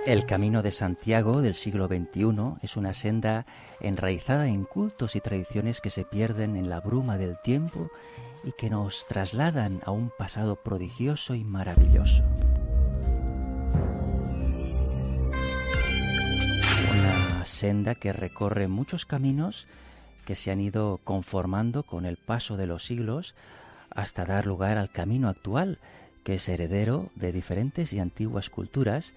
El Camino de Santiago del siglo XXI es una senda enraizada en cultos y tradiciones que se pierden en la bruma del tiempo y que nos trasladan a un pasado prodigioso y maravilloso. Una senda que recorre muchos caminos que se han ido conformando con el paso de los siglos hasta dar lugar al camino actual, que es heredero de diferentes y antiguas culturas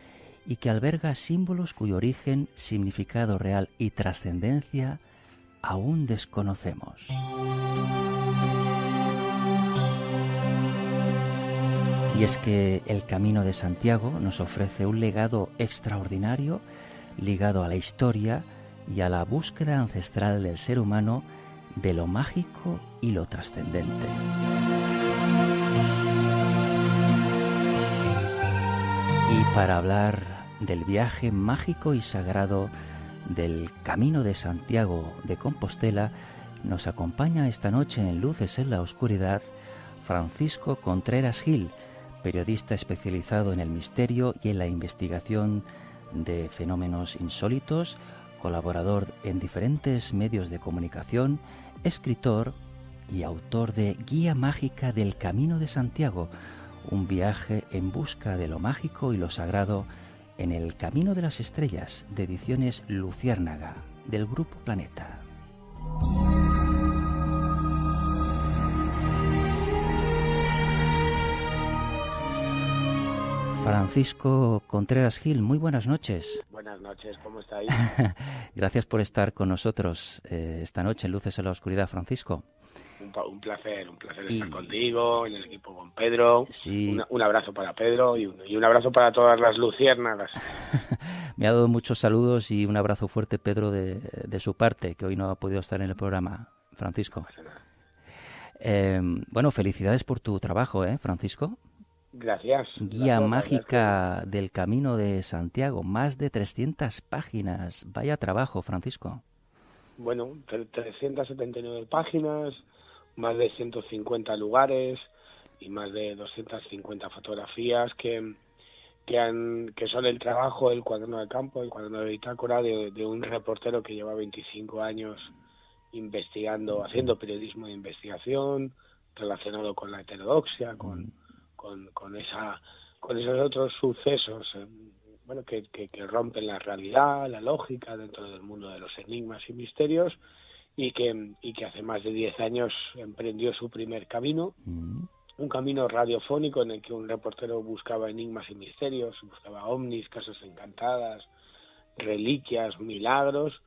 y que alberga símbolos cuyo origen, significado real y trascendencia aún desconocemos. Y es que el Camino de Santiago nos ofrece un legado extraordinario ligado a la historia y a la búsqueda ancestral del ser humano de lo mágico y lo trascendente. Y para hablar del viaje mágico y sagrado del Camino de Santiago de Compostela, nos acompaña esta noche en Luces en la Oscuridad Francisco Contreras Gil, periodista especializado en el misterio y en la investigación de fenómenos insólitos, colaborador en diferentes medios de comunicación, escritor y autor de Guía Mágica del Camino de Santiago, un viaje en busca de lo mágico y lo sagrado en el Camino de las Estrellas, de Ediciones Luciérnaga, del Grupo Planeta. Francisco Contreras Gil, muy buenas noches. Buenas noches, ¿cómo estáis? Gracias por estar con nosotros esta noche en Luces en la Oscuridad, Francisco. Un placer estar contigo, en el equipo con Pedro. Sí. Un abrazo para Pedro y un abrazo para todas las luciérnagas. Me ha dado muchos saludos y un abrazo fuerte, Pedro, de su parte, que hoy no ha podido estar en el programa, Francisco. No pasa nada. Bueno, felicidades por tu trabajo, Francisco. Gracias. Guía Mágica del Camino de Santiago, más de 300 páginas. Vaya trabajo, Francisco. Bueno, 379 páginas, más de 150 lugares y más de 250 fotografías que son el trabajo, el cuaderno de campo, el cuaderno de bitácora de un reportero que lleva 25 años investigando, haciendo periodismo de investigación relacionado con la heterodoxia, con esos otros sucesos que rompen la realidad, la lógica dentro del mundo de los enigmas y misterios, y que hace más de 10 años emprendió su primer camino, un camino radiofónico en el que un reportero buscaba enigmas y misterios, buscaba ovnis, casas encantadas, reliquias, milagros,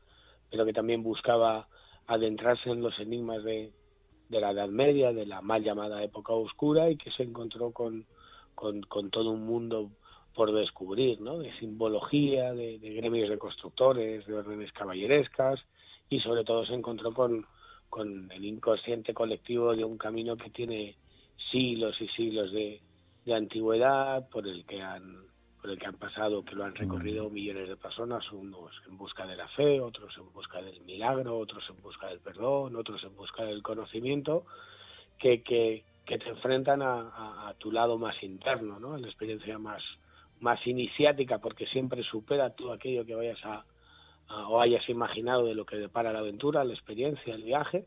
pero que también buscaba adentrarse en los enigmas de la Edad Media, de la mal llamada época oscura, y que se encontró con todo un mundo por descubrir, ¿no? De simbología, de gremios de constructores, de órdenes caballerescas, y sobre todo se encontró con el inconsciente colectivo de un camino que tiene siglos y siglos de antigüedad, por el que han pasado, que lo han recorrido millones de personas, unos en busca de la fe, otros en busca del milagro, otros en busca del perdón, otros en busca del conocimiento, que te enfrentan a tu lado más interno, ¿no? A la experiencia más iniciática, porque siempre supera todo aquello que vayas o hayas imaginado de lo que depara la aventura, la experiencia, el viaje,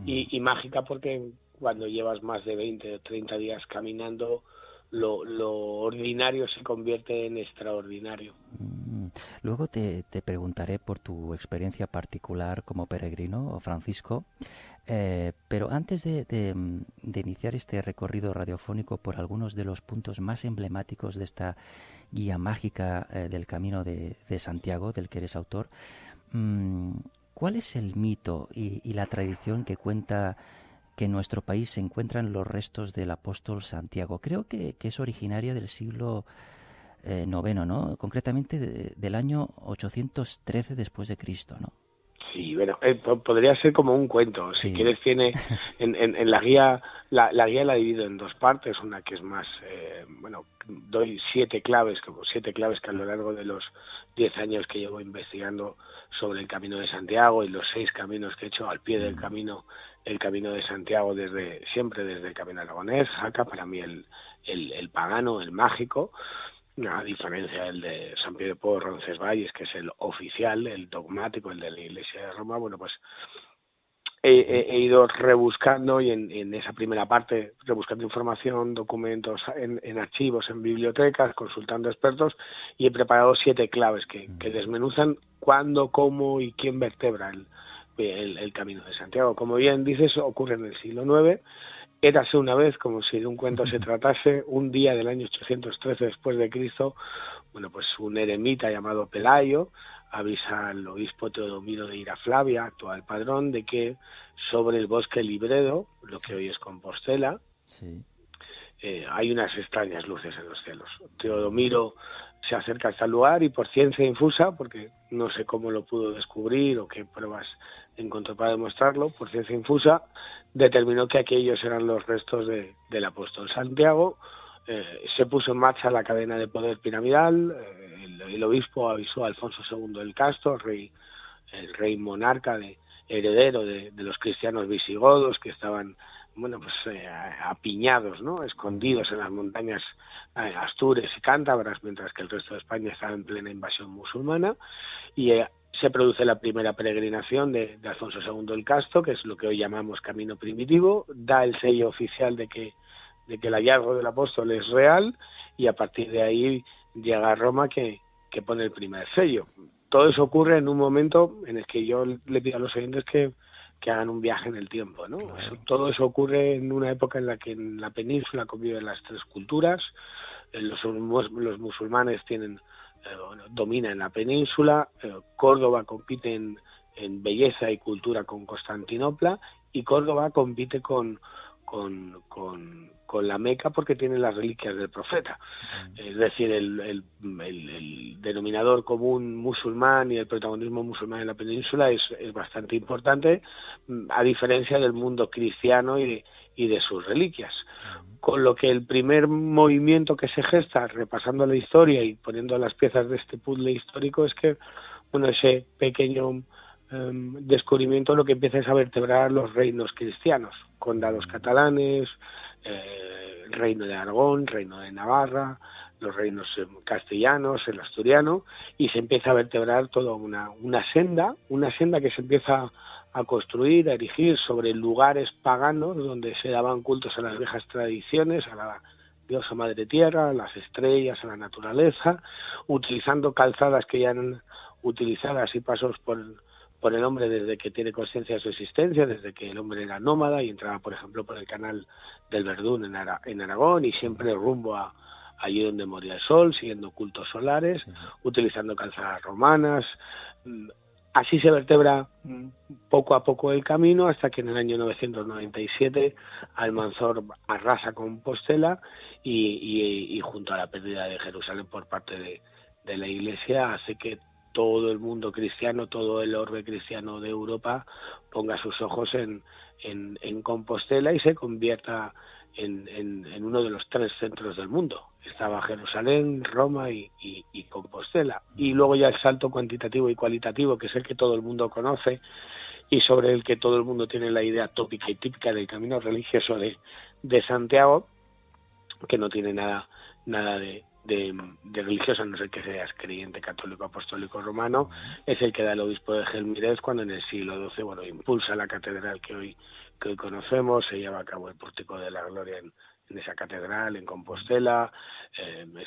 y mágica porque cuando llevas más de 20 o 30 días caminando, lo ordinario se convierte en extraordinario. Luego te preguntaré por tu experiencia particular como peregrino, Francisco, pero antes de iniciar este recorrido radiofónico por algunos de los puntos más emblemáticos de esta guía mágica del Camino de Santiago, del que eres autor, ¿cuál es el mito y la tradición que cuenta que en nuestro país se encuentran los restos del apóstol Santiago? Creo que es originaria del siglo IX, ¿no? Concretamente del año 813 después de Cristo, ¿no? Sí, bueno, podría ser como un cuento. Sí. Si quieres, tiene en la guía, la guía la divido en dos partes. Una que es más, bueno, doy 7 claves que a lo largo de los 10 años que llevo investigando sobre el Camino de Santiago y los 6 caminos que he hecho al pie del camino, el Camino de Santiago siempre desde el Camino Aragonés, Jaca, para mí el pagano, el mágico, a diferencia del de San Pío de Port, Roncesvalles, que es el oficial, el dogmático, el de la Iglesia de Roma. Bueno, pues he ido rebuscando y en esa primera parte, rebuscando información, documentos en archivos, en bibliotecas, consultando expertos, y he preparado 7 claves que desmenuzan cuándo, cómo y quién vertebra el Camino de Santiago. Como bien dices, ocurre en el siglo IX. Érase una vez, como si de un cuento se tratase, un día del año 813 después de Cristo, bueno, pues un eremita llamado Pelayo avisa al obispo Teodomiro de Iraflavia, actual padrón, de que sobre el bosque Libredo, lo que hoy es Compostela, Sí. Hay unas extrañas luces en los cielos. Teodomiro se acerca hasta el lugar y por ciencia infusa, porque no sé cómo lo pudo descubrir o qué pruebas encontró para demostrarlo, por ciencia infusa determinó que aquellos eran los restos del apóstol Santiago. Se puso en marcha la cadena de poder piramidal. El obispo avisó a Alfonso II el Casto, el rey monarca heredero de los cristianos visigodos que estaban, bueno, pues apiñados, ¿no?, escondidos en las montañas astures y cántabras, mientras que el resto de España estaba en plena invasión musulmana. Y se produce la primera peregrinación de Alfonso II el Casto, que es lo que hoy llamamos Camino Primitivo, da el sello oficial de que el hallazgo del apóstol es real, y a partir de ahí llega a Roma que pone el primer sello. Todo eso ocurre en un momento en el que yo le pido a los oyentes que hagan un viaje en el tiempo, ¿no? Claro. Todo eso ocurre en una época en la que en la península conviven las 3 culturas. Los musulmanes dominan la península. Córdoba compite en belleza y cultura con Constantinopla, y Córdoba compite con la Meca porque tiene las reliquias del profeta. Es decir, el denominador común musulmán y el protagonismo musulmán en la península es bastante importante, a diferencia del mundo cristiano y de sus reliquias. Con lo que el primer movimiento que se gesta, repasando la historia y poniendo las piezas de este puzzle histórico, es que, bueno, ese pequeño descubrimiento lo que empieza es a vertebrar los reinos cristianos, condados catalanes, el reino de Aragón, reino de Navarra, los reinos castellanos, el asturiano, y se empieza a vertebrar toda una senda que se empieza a construir, a erigir sobre lugares paganos donde se daban cultos a las viejas tradiciones, a la diosa madre tierra, a las estrellas, a la naturaleza, utilizando calzadas que ya eran utilizadas y pasos por el hombre desde que tiene conciencia de su existencia, desde que el hombre era nómada y entraba, por ejemplo, por el canal del Verdún en Aragón, y siempre rumbo a allí donde moría el sol, siguiendo cultos solares, utilizando calzadas romanas. Así se vertebra poco a poco el camino, hasta que en el año 997 Almanzor arrasa Compostela y junto a la pérdida de Jerusalén por parte de la Iglesia, hace que todo el mundo cristiano, todo el orbe cristiano de Europa ponga sus ojos en Compostela y se convierta en uno de los 3 centros del mundo. Estaba Jerusalén, Roma y Compostela. Y luego ya el salto cuantitativo y cualitativo, que es el que todo el mundo conoce y sobre el que todo el mundo tiene la idea tópica y típica del camino religioso de Santiago, que no tiene nada de religioso, a no ser que seas creyente católico apostólico romano. Es el que da el obispo de Gelmirez cuando en el siglo XII, bueno, impulsa la catedral que hoy conocemos. Se lleva a cabo el Pórtico de la Gloria en esa catedral, en Compostela.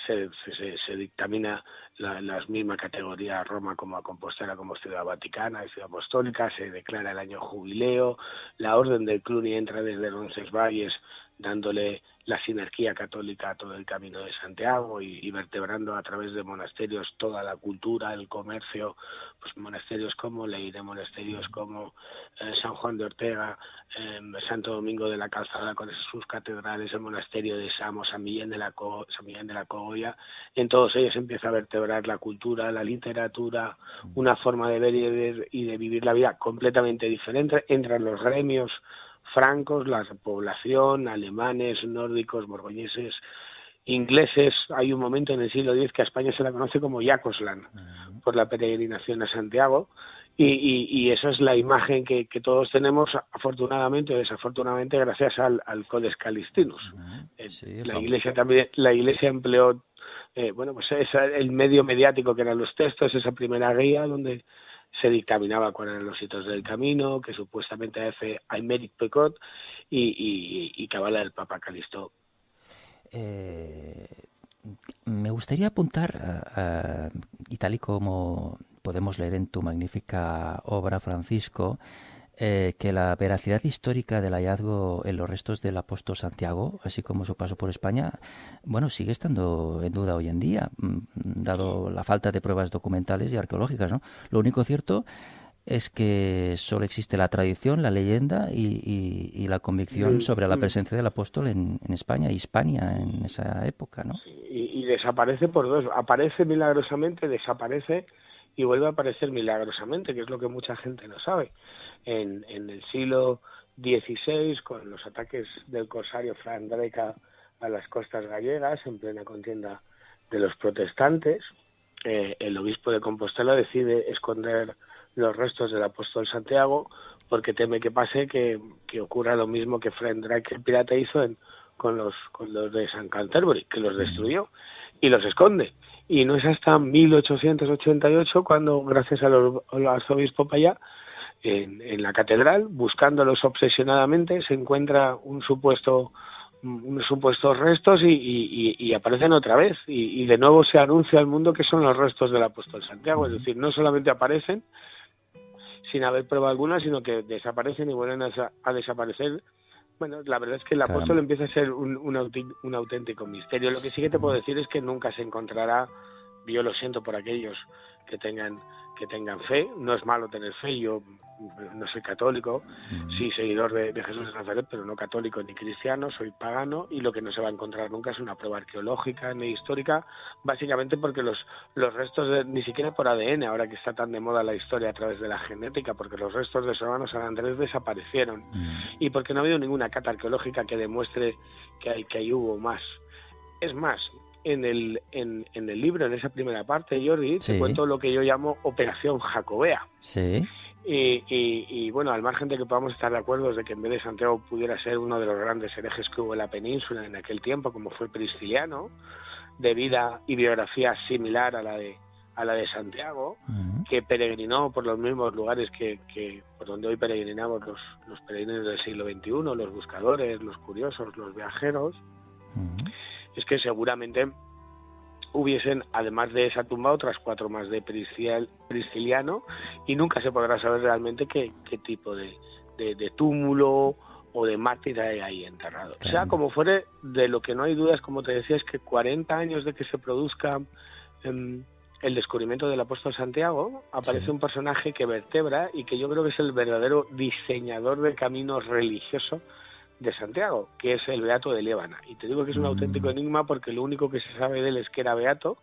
Se dictamina las mismas categorías a Roma como a Compostela, como ciudad vaticana y ciudad apostólica. Se declara el año jubileo. La orden del Cluny entra desde Roncesvalles dándole la sinergia católica a todo el Camino de Santiago y vertebrando a través de monasterios toda la cultura, el comercio, pues monasterios como Leire, monasterios como San Juan de Ortega, Santo Domingo de la Calzada con sus catedrales, el monasterio de Samos, San Millán de la Cogolla. En todos ellos empieza a vertebrar la cultura, la literatura, una forma de ver y de vivir la vida completamente diferente. Entran los gremios francos, la población, alemanes, nórdicos, borgoñeses, ingleses. Hay un momento en el siglo X que a España se la conoce como Jacosland, por la peregrinación a Santiago, y esa es la imagen que todos tenemos, afortunadamente o desafortunadamente, gracias al Codex Calistinus. Sí, la Iglesia empleó pues el medio mediático que eran los textos, esa primera guía donde se dictaminaba cuáles eran los hitos del camino, que supuestamente hace Aymeric Pecot y cabala el Papa Calixto. Me gustaría apuntar, y tal y como podemos leer en tu magnífica obra, Francisco, que la veracidad histórica del hallazgo en los restos del apóstol Santiago, así como su paso por España, bueno, sigue estando en duda hoy en día, dado la falta de pruebas documentales y arqueológicas, ¿no? Lo único cierto es que solo existe la tradición, la leyenda y la convicción sobre la presencia del apóstol en España, Hispania, en esa época, ¿no? Y desaparece por dos. Aparece milagrosamente, desaparece y vuelve a aparecer milagrosamente, que es lo que mucha gente no sabe. En el siglo XVI, con los ataques del corsario Fran Drake a las costas gallegas, en plena contienda de los protestantes, el obispo de Compostela decide esconder los restos del apóstol Santiago porque teme que pase que ocurra lo mismo que Fran Drake el pirata hizo con los de San Canterbury, que los destruyó y los esconde. Y no es hasta 1888 cuando, gracias al arzobispo Payá, en la catedral, buscándolos obsesionadamente, se encuentra unos supuestos restos y aparecen otra vez. Y de nuevo se anuncia al mundo que son los restos del apóstol Santiago. Es decir, no solamente aparecen sin haber prueba alguna, sino que desaparecen y vuelven a desaparecer. Bueno, la verdad es que el apóstol empieza a ser un auténtico misterio. Lo que sí que te puedo decir es que nunca se encontrará. Yo lo siento por aquellos que tengan fe. No es malo tener fe. Yo no soy católico, sí seguidor de Jesús de Nazaret, pero no católico ni cristiano, soy pagano, y lo que no se va a encontrar nunca es una prueba arqueológica ni histórica, básicamente porque los restos, ni siquiera por ADN, ahora que está tan de moda la historia a través de la genética, porque los restos de su hermano San Andrés desaparecieron, y porque no ha habido ninguna cata arqueológica que demuestre que ahí hubo más. Es más, en el libro, en esa primera parte, Jordi, te cuento lo que yo llamo Operación Jacobea. Sí. Y bueno, al margen de que podamos estar de acuerdo de que en vez de Santiago pudiera ser uno de los grandes herejes que hubo en la península en aquel tiempo, como fue Prisciliano, de vida y biografía similar a la de Santiago, que peregrinó por los mismos lugares que por donde hoy peregrinamos los peregrinos del siglo XXI, los buscadores, los curiosos, los viajeros. Es que seguramente hubiesen, además de esa tumba, otras 4 más de Prisciliano, y nunca se podrá saber realmente qué tipo de túmulo o de mártir hay ahí enterrado. Claro. Sea como fuere, de lo que no hay dudas, como te decía, es que 40 años de que se produzca el descubrimiento del apóstol Santiago, aparece un personaje que vertebra y que yo creo que es el verdadero diseñador del camino religioso de Santiago, que es el Beato de Liébana. Y te digo que es un auténtico enigma porque lo único que se sabe de él es que era beato,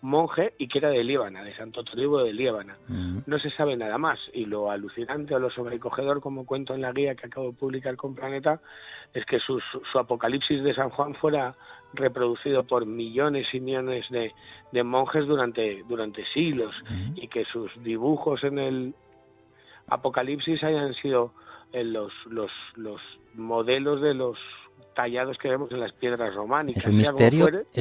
monje, y que era de Liébana, de Santo Toribio de Liébana. No se sabe nada más, y lo alucinante o lo sobrecogedor, como cuento en la guía que acabo de publicar con Planeta, es que su Apocalipsis de San Juan fuera reproducido por millones y millones de monjes durante siglos, y que sus dibujos en el Apocalipsis hayan sido los modelos de los tallados que vemos en las piedras románicas. Es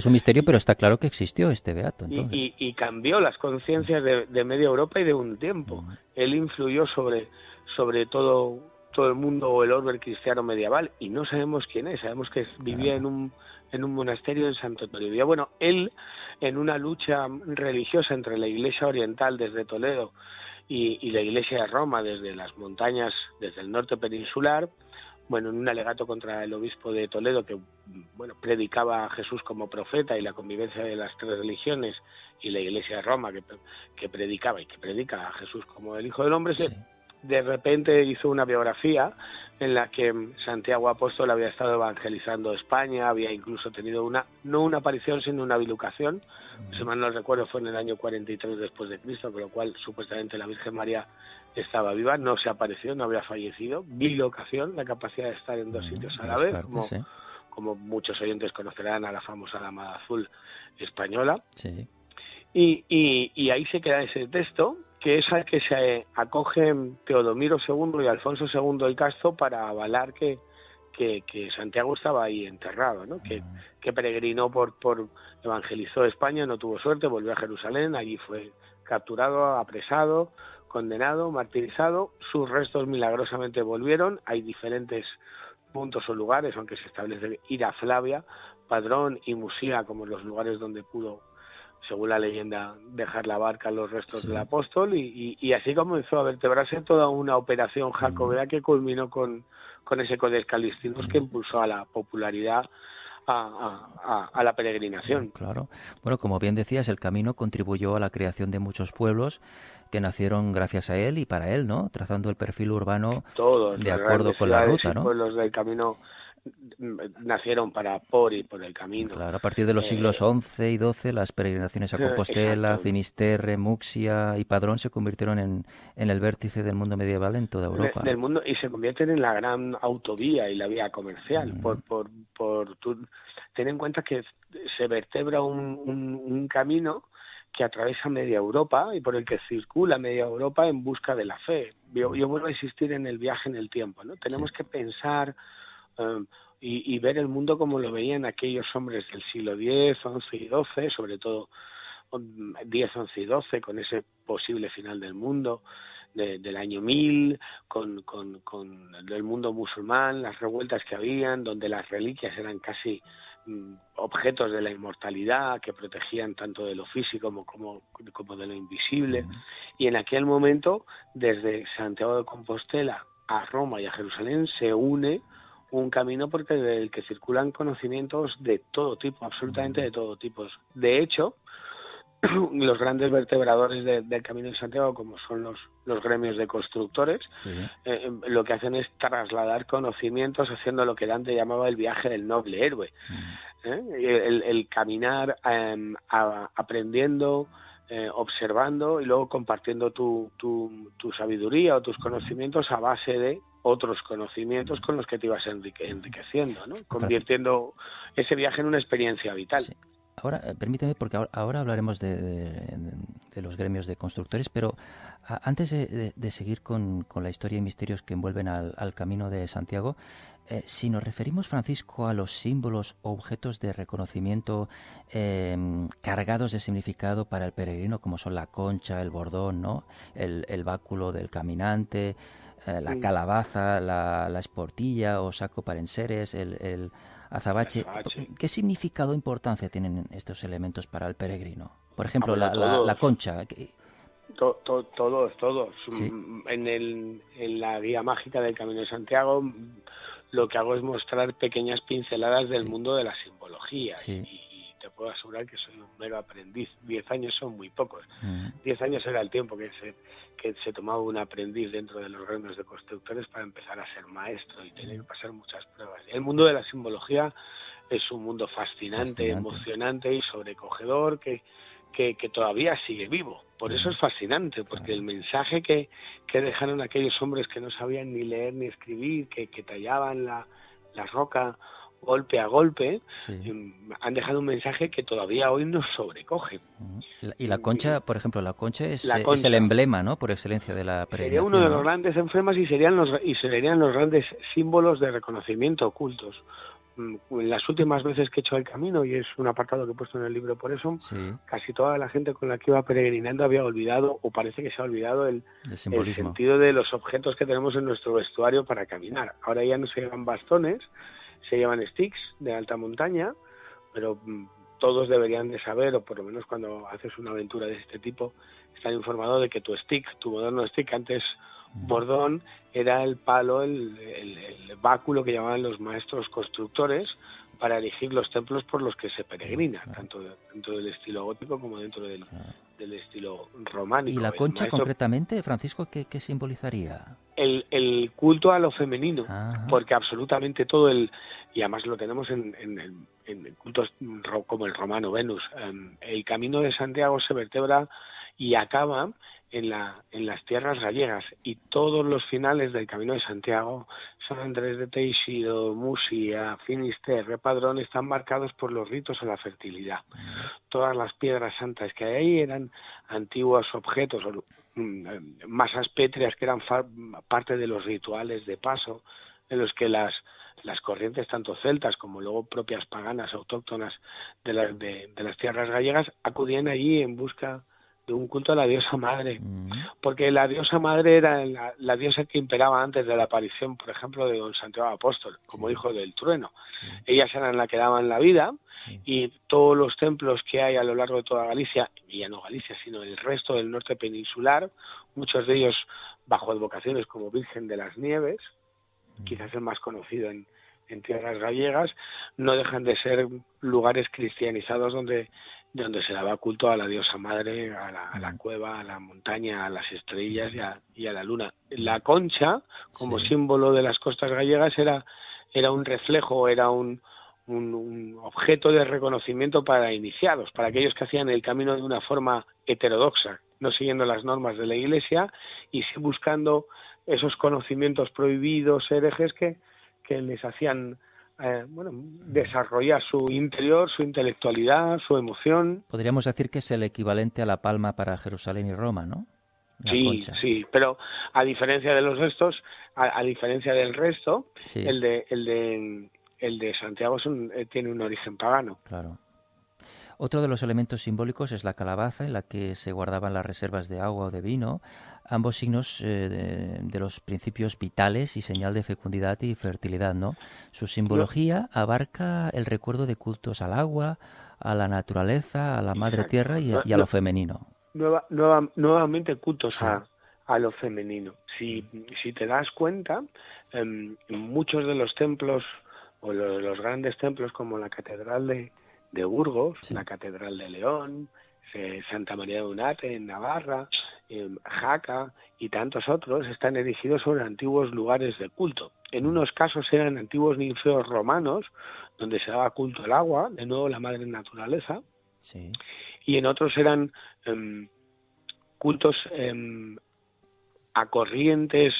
un misterio, pero está claro que existió este beato. Entonces. Y cambió las conciencias de media Europa y de un tiempo. Él influyó sobre todo el mundo o el orbe cristiano medieval, y no sabemos quién es. Sabemos que vivía en un monasterio en Santo Toribio. Bueno, él, en una lucha religiosa entre la Iglesia oriental desde Toledo y la Iglesia de Roma desde las montañas, desde el norte peninsular, bueno, en un alegato contra el obispo de Toledo, que bueno, predicaba a Jesús como profeta y la convivencia de las tres religiones, y la Iglesia de Roma, que predicaba y que predica a Jesús como el Hijo del Hombre, Sí. de repente hizo una biografía en la que Santiago Apóstol había estado evangelizando España, había incluso tenido no una aparición, sino una bilocación. Si mal no recuerdo, fue en el año 43 después de Cristo, con lo cual supuestamente la Virgen María estaba viva, no se apareció, no había fallecido. Bilocación, la capacidad de estar en dos sitios a la vez, como muchos oyentes conocerán a la famosa Dama Azul española. Sí. Y ahí se queda ese texto, que es al que se acogen Teodomiro II y Alfonso II el Casto para avalar que Santiago estaba ahí enterrado, ¿no? Que peregrinó evangelizó España, no tuvo suerte, volvió a Jerusalén, allí fue capturado, apresado, condenado, martirizado, sus restos milagrosamente volvieron. Hay diferentes puntos o lugares, aunque se establece Ira Flavia, Padrón y Musía como los lugares donde pudo, según la leyenda, dejar la barca los restos del apóstol, y así comenzó a vertebrarse toda una operación jacobea que culminó con ese Codex Calistinus que impulsó a la popularidad a la peregrinación. Claro. Bueno, como bien decías, el camino contribuyó a la creación de muchos pueblos que nacieron gracias a él y para él, ¿no? Trazando el perfil urbano todos, de acuerdo con la ruta, ¿no? Todos los del camino nacieron por el camino. Claro, a partir de los siglos XI y XII, las peregrinaciones a Compostela, Finisterre, Muxia y Padrón se convirtieron en el vértice del mundo medieval en toda Europa. Del mundo, y se convierten en la gran autovía y la vía comercial. Ten en cuenta que se vertebra un camino que atraviesa media Europa y por el que circula media Europa en busca de la fe. Yo vuelvo a insistir en el viaje en el tiempo, ¿no? Tenemos que pensar y ver el mundo como lo veían aquellos hombres del siglo X, XI y XII, sobre todo X, XI y XII, con ese posible final del mundo, del año 1000, con el mundo musulmán, las revueltas que habían, donde las reliquias eran casi objetos de la inmortalidad que protegían tanto de lo físico como de lo invisible. Y en aquel momento, desde Santiago de Compostela a Roma y a Jerusalén, se une un camino porque del que circulan conocimientos de todo tipo, absolutamente de todo tipo. De hecho, los grandes vertebradores del Camino de Santiago, como son los gremios de constructores, lo que hacen es trasladar conocimientos haciendo lo que Dante llamaba el viaje del noble héroe. El caminar aprendiendo, observando y luego compartiendo tu sabiduría o tus conocimientos a base de otros conocimientos con los que te ibas enriqueciendo, ¿no? Convirtiendo ese viaje en una experiencia vital. Sí. Ahora, permíteme, porque ahora hablaremos de los gremios de constructores, pero antes de seguir con la historia y misterios que envuelven al Camino de Santiago, si nos referimos, Francisco, a los símbolos o objetos de reconocimiento cargados de significado para el peregrino, como son la concha, el bordón, ¿no? El báculo del caminante, la calabaza, la esportilla o saco para enseres, el azabache. ¿Qué significado o importancia tienen estos elementos para el peregrino? Por ejemplo, la concha. Todos. ¿Sí? En la guía mágica del Camino de Santiago, lo que hago es mostrar pequeñas pinceladas del mundo de la simbología. Y te puedo asegurar que soy un mero aprendiz. 10 años son muy pocos. 10 años era el tiempo que se tomaba un aprendiz dentro de los gremios de constructores para empezar a ser maestro y tener que pasar muchas pruebas. El mundo de la simbología es un mundo fascinante, emocionante y sobrecogedor que todavía sigue vivo. Por eso es fascinante, porque el mensaje que dejaron aquellos hombres que no sabían ni leer ni escribir, que tallaban la roca golpe a golpe, han dejado un mensaje que todavía hoy nos sobrecoge. Y la concha, por ejemplo, la concha es el emblema, ¿no?, por excelencia de la peregrinación. Sería uno de los grandes emblemas y serían los grandes símbolos de reconocimiento ocultos. Las últimas veces que he hecho el camino, y es un apartado que he puesto en el libro por eso, casi toda la gente con la que iba peregrinando había olvidado, o parece que se ha olvidado, el sentido de los objetos que tenemos en nuestro vestuario para caminar. Ahora ya no se llevan bastones, se llevan sticks de alta montaña, pero todos deberían de saber, o por lo menos cuando haces una aventura de este tipo, estar informado de que tu moderno stick, antes bordón era el palo, el báculo que llamaban los maestros constructores para elegir los templos por los que se peregrina, tanto dentro del estilo gótico como dentro del estilo románico. ¿Y la concha concretamente, Francisco, qué simbolizaría? El culto a lo femenino, Ajá. porque absolutamente todo y además lo tenemos en cultos como el romano Venus. El Camino de Santiago se vertebra y acaba en las tierras gallegas, y todos los finales del Camino de Santiago, San Andrés de Teixido, Musia, Finisterre, Padrón, están marcados por los ritos a la fertilidad. Todas las piedras santas que hay ahí eran antiguos objetos, masas pétreas que eran parte de los rituales de paso, en los que las corrientes tanto celtas como luego propias paganas autóctonas de las tierras gallegas acudían allí en busca de un culto a la diosa madre, porque la diosa madre era la diosa que imperaba antes de la aparición, por ejemplo, de don Santiago Apóstol, como hijo del trueno. Ellas eran las que daban la vida, y todos los templos que hay a lo largo de toda Galicia, y ya no Galicia, sino el resto del norte peninsular, muchos de ellos bajo advocaciones como Virgen de las Nieves, quizás el más conocido en tierras gallegas, no dejan de ser lugares cristianizados donde se daba culto a la diosa madre, a la cueva, a la montaña, a las estrellas y a la luna. La concha, como símbolo de las costas gallegas, era un reflejo, era un objeto de reconocimiento para iniciados, para aquellos que hacían el camino de una forma heterodoxa, no siguiendo las normas de la Iglesia, y sí buscando esos conocimientos prohibidos, herejes, que les hacían desarrollar su interior, su intelectualidad, su emoción. Podríamos decir que es el equivalente a la palma para Jerusalén y Roma, ¿no? La concha. Sí, pero a diferencia de los restos, a diferencia del resto, el de Santiago tiene un origen pagano. Claro. Otro de los elementos simbólicos es la calabaza, en la que se guardaban las reservas de agua o de vino, ambos signos de los principios vitales y señal de fecundidad y fertilidad, ¿no? Su simbología abarca el recuerdo de cultos al agua, a la naturaleza, a la madre tierra y a lo femenino. Nuevamente cultos a lo femenino. Si te das cuenta, muchos de los templos, o los grandes templos como la Catedral de Burgos, la Catedral de León, Santa María de Unate en Navarra, Jaca y tantos otros, están erigidos sobre antiguos lugares de culto. En unos casos eran antiguos ninfeos romanos, donde se daba culto al agua, de nuevo la madre naturaleza, y en otros eran cultos a corrientes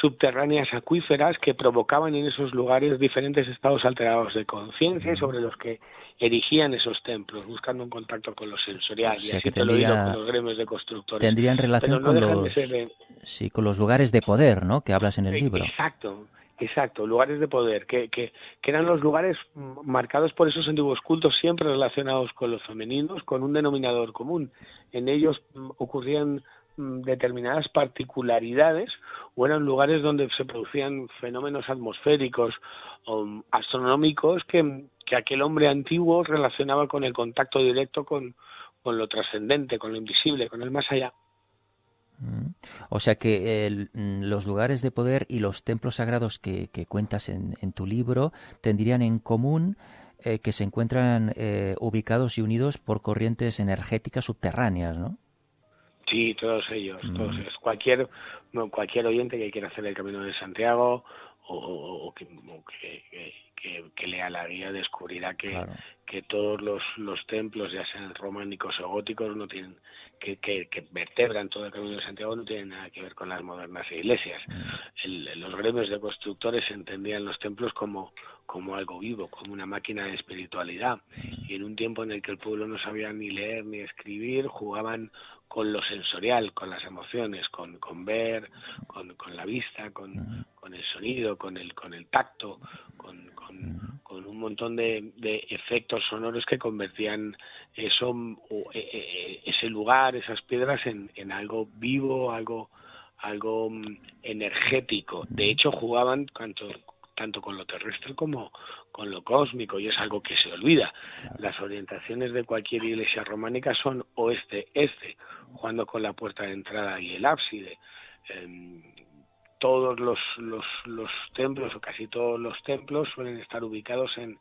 subterráneas acuíferas que provocaban en esos lugares diferentes estados alterados de conciencia, sobre los que erigían esos templos, buscando un contacto con lo sensorial, y así te lo digo con los gremios de constructores. Tendrían relación con los lugares de poder, ¿no?, que hablas en el libro. Exacto, lugares de poder, que eran los lugares marcados por esos antiguos cultos, siempre relacionados con los femeninos, con un denominador común. En ellos ocurrían determinadas particularidades, o eran lugares donde se producían fenómenos atmosféricos o astronómicos que aquel hombre antiguo relacionaba con el contacto directo con lo trascendente, con lo invisible, con el más allá. O sea que los lugares de poder y los templos sagrados que cuentas en tu libro tendrían en común que se encuentran ubicados y unidos por corrientes energéticas subterráneas, ¿no? Sí, todos ellos. Cualquier oyente que quiera hacer el Camino de Santiago o que lea la guía descubrirá que todos los templos, ya sean románicos o góticos, no tienen que vertebran todo el Camino de Santiago, no tienen nada que ver con las modernas iglesias. Los gremios de constructores entendían los templos como algo vivo, como una máquina de espiritualidad, y en un tiempo en el que el pueblo no sabía ni leer ni escribir, jugaban con lo sensorial, con las emociones, con ver, con la vista, con el sonido, con el tacto, con un montón de efectos sonoros que convertían ese lugar, esas piedras en algo vivo, algo energético. De hecho, jugaban tanto con lo terrestre como con lo cósmico, y es algo que se olvida. Las orientaciones de cualquier iglesia románica son oeste-este, jugando con la puerta de entrada y el ábside. todos los templos, o casi todos los templos, suelen estar ubicados en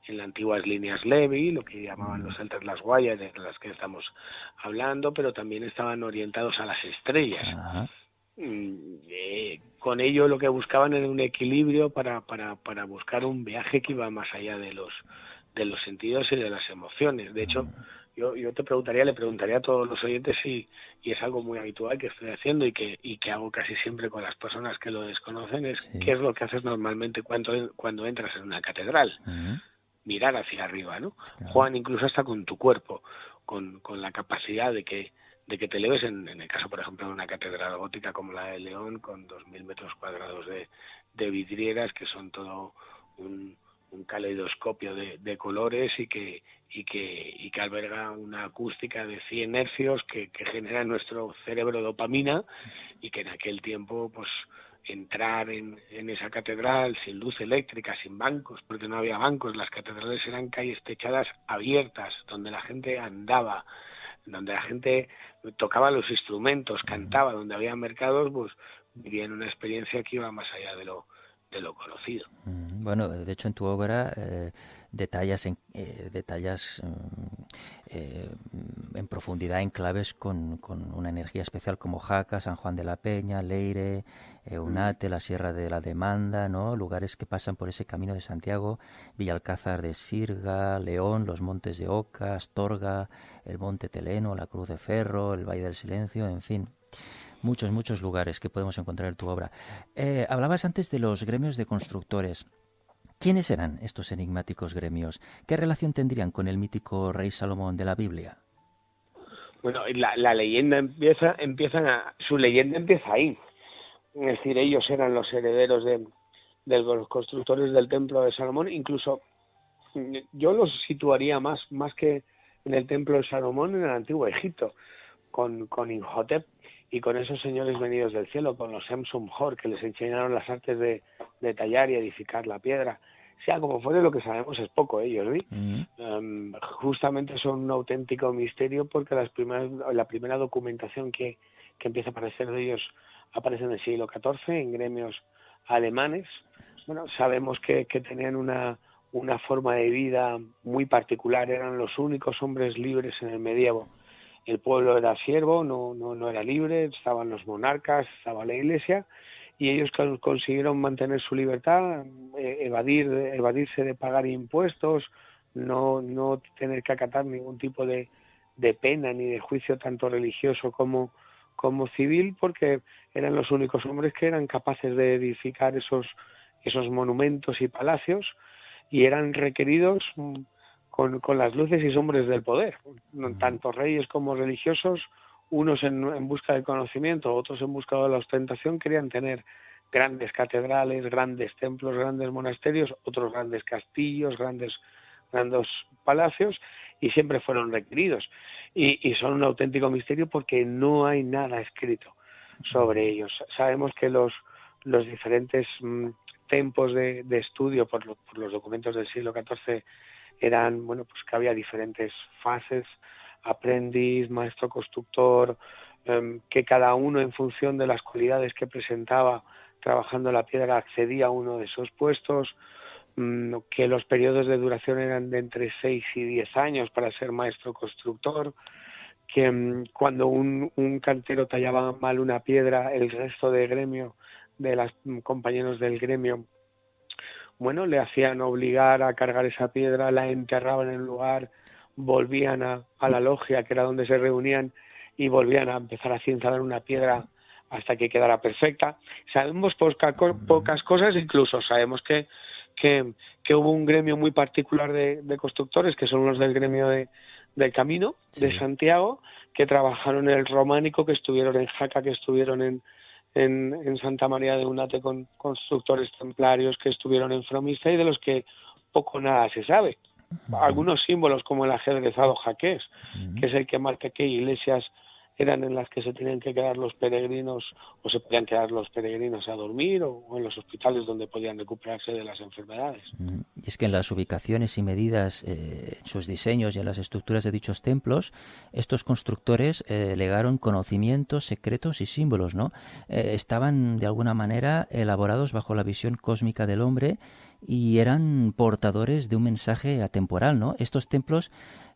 las antiguas líneas Levi, lo que llamaban los celtas las guayas, de las que estamos hablando, pero también estaban orientados a las estrellas. Ajá. Con ello lo que buscaban era un equilibrio para buscar un viaje que iba más allá de los sentidos y de las emociones. De hecho, yo le preguntaría a todos los oyentes y es algo muy habitual que estoy haciendo y que hago casi siempre con las personas que lo desconocen, es Sí. qué es lo que haces normalmente cuando entras en una catedral. Mirar hacia arriba, ¿no? Claro. Juegan incluso hasta con tu cuerpo, con la capacidad de que te eleves en el caso, por ejemplo, de una catedral gótica como la de León, con 2.000 metros cuadrados de vidrieras, que son todo un caleidoscopio de colores y que alberga una acústica de 100 hercios que genera en nuestro cerebro dopamina, y que en aquel tiempo, pues, entrar en esa catedral sin luz eléctrica, sin bancos, porque no había bancos, las catedrales eran calles techadas abiertas, donde la gente andaba, donde la gente tocaba los instrumentos, cantaba, donde había mercados, pues vivían una experiencia que iba más allá de lo conocido. Bueno, de hecho en tu obra detallas en profundidad enclaves con una energía especial como Jaca, San Juan de la Peña, Leire, Eunate, la Sierra de la Demanda, ¿no? Lugares que pasan por ese camino de Santiago, Villalcázar de Sirga, León, los Montes de Oca, Astorga, el Monte Teleno, la Cruz de Ferro, el Valle del Silencio, en fin. Muchos lugares que podemos encontrar en tu obra. Hablabas antes de los gremios de constructores. ¿Quiénes eran estos enigmáticos gremios? ¿Qué relación tendrían con el mítico rey Salomón de la Biblia? Bueno, la leyenda su leyenda empieza ahí. Es decir, ellos eran los herederos de los constructores del templo de Salomón. Incluso yo los situaría más que en el templo de Salomón, en el antiguo Egipto, con Imhotep y con esos señores venidos del cielo, con los Em-Sum-Hor, que les enseñaron las artes de tallar y edificar la piedra. Sea como fuere, lo que sabemos es poco ellos, ¿sí? Justamente son un auténtico misterio, porque la primera documentación que empieza a aparecer de ellos aparece en el siglo XIV, en gremios alemanes. Bueno, sabemos que tenían una forma de vida muy particular, eran los únicos hombres libres en el medievo. El pueblo era siervo, no era libre, estaban los monarcas, estaba la iglesia, y ellos consiguieron mantener su libertad, evadirse de pagar impuestos, no tener que acatar ningún tipo de pena ni de juicio, tanto religioso como civil, porque eran los únicos hombres que eran capaces de edificar esos monumentos y palacios, y eran requeridos con las luces y sombras del poder, tanto reyes como religiosos, unos en busca del conocimiento, otros en busca de la ostentación, querían tener grandes catedrales, grandes templos, grandes monasterios, otros grandes castillos, grandes palacios, y siempre fueron requeridos. Y son un auténtico misterio, porque no hay nada escrito sobre ellos. Sabemos que los diferentes tempos de estudio por los documentos del siglo XIV eran, bueno, pues que había diferentes fases: aprendiz, maestro constructor, que cada uno, en función de las cualidades que presentaba trabajando la piedra, accedía a uno de esos puestos, que los periodos de duración eran de entre 6 y 10 años para ser maestro constructor, que cuando un cantero tallaba mal una piedra, el resto del gremio, de los compañeros del gremio, bueno, le hacían obligar a cargar esa piedra, la enterraban en el lugar, volvían a la logia, que era donde se reunían, y volvían a empezar a cincelar una piedra hasta que quedara perfecta. Sabemos pocas cosas, incluso sabemos que hubo un gremio muy particular de constructores, que son los del gremio del Camino de Santiago, que trabajaron en el románico, que estuvieron en Jaca, que estuvieron en Santa María de Eunate, con constructores templarios, que estuvieron en Fromista, y de los que poco nada se sabe. Algunos símbolos, como el ajedrezado jaqués, que es el que marca qué iglesias eran en las que se tenían que quedar los peregrinos, o se podían quedar los peregrinos a dormir, o en los hospitales donde podían recuperarse de las enfermedades. Y es que en las ubicaciones y medidas, en sus diseños y en las estructuras de dichos templos, estos constructores legaron conocimientos, secretos y símbolos, ¿no? Estaban de alguna manera elaborados bajo la visión cósmica del hombre y eran portadores de un mensaje atemporal, ¿no? Estos templos